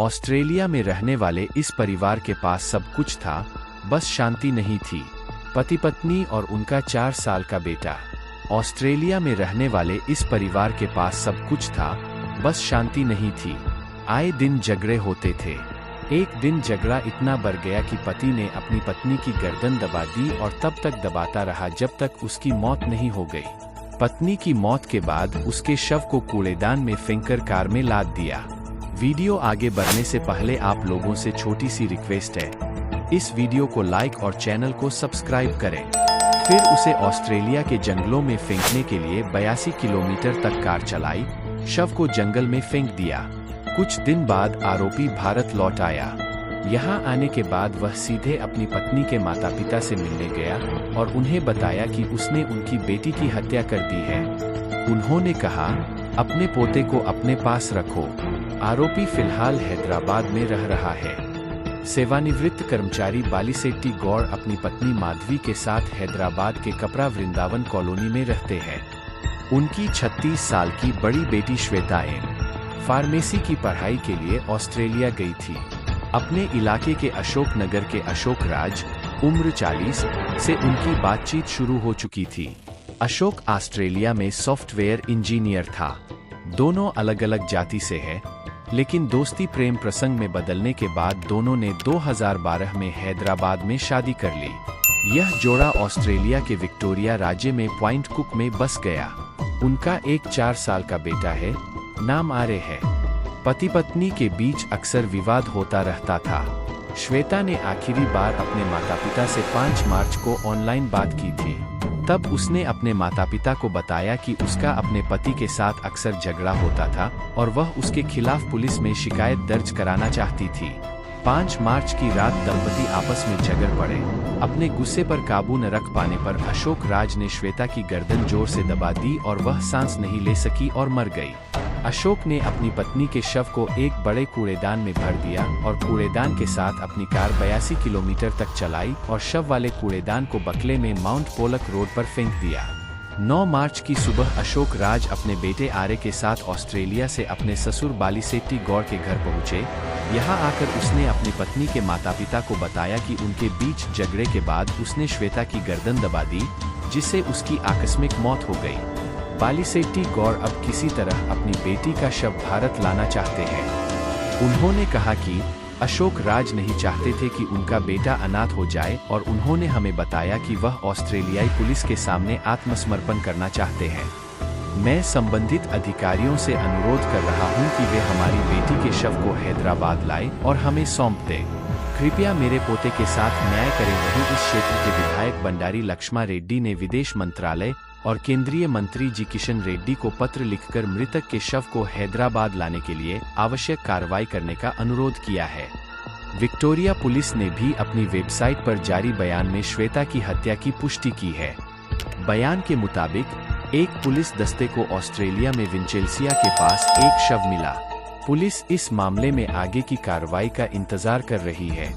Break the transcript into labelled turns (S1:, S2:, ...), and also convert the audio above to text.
S1: Australia में रहने वाले इस परिवार के पास सब कुछ था, बस शांति नहीं थी। पति पत्नी और उनका 4 साल का बेटा। ऑस्ट्रेलिया में रहने वाले इस परिवार के पास सब कुछ था, बस शांति नहीं थी। आए दिन झगड़े होते थे। एक दिन झगड़ा इतना बढ़ गया कि पति ने अपनी पत्नी की गर्दन दबा दी और तब तक दबाता रहा जब तक उसकी मौत नहीं हो गई। पत्नी की मौत के बाद उसके शव को कूड़ेदान में फेंककर कार में लाद दिया। वीडियो आगे बढ़ने से पहले आप लोगों से छोटी सी रिक्वेस्ट है, इस वीडियो को लाइक और चैनल को सब्सक्राइब करें। फिर उसे ऑस्ट्रेलिया के जंगलों में फेंकने के लिए 82 किलोमीटर तक कार चलाई, शव को जंगल में फेंक दिया। कुछ दिन बाद आरोपी भारत लौट आया। यहाँ आने के बाद वह सीधे अपनी पत्नी के माता पिता से मिलने गया और उन्हें बताया कि उसने उनकी बेटी की हत्या कर दी है। उन्होंने कहा, अपने पोते को अपने पास रखो। आरोपी फिलहाल हैदराबाद में रह रहा है। सेवानिवृत्त कर्मचारी बालीसेट्टी गौड़ अपनी पत्नी माधवी के साथ हैदराबाद के कपड़ा वृंदावन कॉलोनी में रहते हैं। उनकी 36 साल की बड़ी बेटी श्वेता एम फार्मेसी की पढ़ाई के लिए ऑस्ट्रेलिया गई थी। अपने इलाके के अशोक नगर के अशोक राज, उम्र 40, से उनकी बातचीत शुरू हो चुकी थी। अशोक ऑस्ट्रेलिया में सॉफ्टवेयर इंजीनियर था। दोनों अलग अलग जाति से हैं, लेकिन दोस्ती प्रेम प्रसंग में बदलने के बाद दोनों ने 2012 में हैदराबाद में शादी कर ली। यह जोड़ा ऑस्ट्रेलिया के विक्टोरिया राज्य में पॉइंट कुक में बस गया। उनका एक 4 साल का बेटा है, नाम आर्य है। पति पत्नी के बीच अक्सर विवाद होता रहता था। श्वेता ने आखिरी बार अपने माता पिता से 5 मार्च को ऑनलाइन बात की थी। तब उसने अपने माता पिता को बताया कि उसका अपने पति के साथ अक्सर झगड़ा होता था और वह उसके खिलाफ पुलिस में शिकायत दर्ज कराना चाहती थी। 5 मार्च की रात दंपति आपस में झगड़ पड़े। अपने गुस्से पर काबू न रख पाने पर अशोक राज ने श्वेता की गर्दन जोर से दबा दी और वह सांस नहीं ले सकी और मर गई। अशोक ने अपनी पत्नी के शव को एक बड़े कूड़ेदान में भर दिया और कूड़ेदान के साथ अपनी कार 82 किलोमीटर तक चलाई और शव वाले कूड़ेदान को बकले में माउंट पोलक रोड पर फेंक दिया। 9 मार्च की सुबह अशोक राज अपने बेटे आर्य के साथ ऑस्ट्रेलिया से अपने ससुर बालीसेट्टी गौड़ के घर पहुंचे। यहाँ आकर उसने अपनी पत्नी के माता पिता को बताया कि उनके बीच झगड़े के बाद उसने श्वेता की गर्दन दबा दी, जिससे उसकी आकस्मिक मौत हो गई। बालीसेट्टी गौड़ अब किसी तरह अपनी बेटी का शव भारत लाना चाहते हैं। उन्होंने कहा कि अशोक राज नहीं चाहते थे कि उनका बेटा अनाथ हो जाए और उन्होंने हमें बताया कि वह ऑस्ट्रेलियाई पुलिस के सामने आत्मसमर्पण करना चाहते हैं। मैं संबंधित अधिकारियों से अनुरोध कर रहा हूं कि वे हमारी बेटी के शव को हैदराबाद लाएं और हमें सौंप दें। कृपया मेरे पोते के साथ न्याय करें। वहीं इस क्षेत्र के विधायक बंडारी लक्ष्मा रेड्डी ने विदेश मंत्रालय और केंद्रीय मंत्री जी किशन रेड्डी को पत्र लिखकर मृतक के शव को हैदराबाद लाने के लिए आवश्यक कार्रवाई करने का अनुरोध किया है। विक्टोरिया पुलिस ने भी अपनी वेबसाइट पर जारी बयान में श्वेता की हत्या की पुष्टि की है। बयान के मुताबिक एक पुलिस दस्ते को ऑस्ट्रेलिया में विंचेल्सिया के पास एक शव मिला। पुलिस इस मामले में आगे की कार्रवाई का इंतजार कर रही है।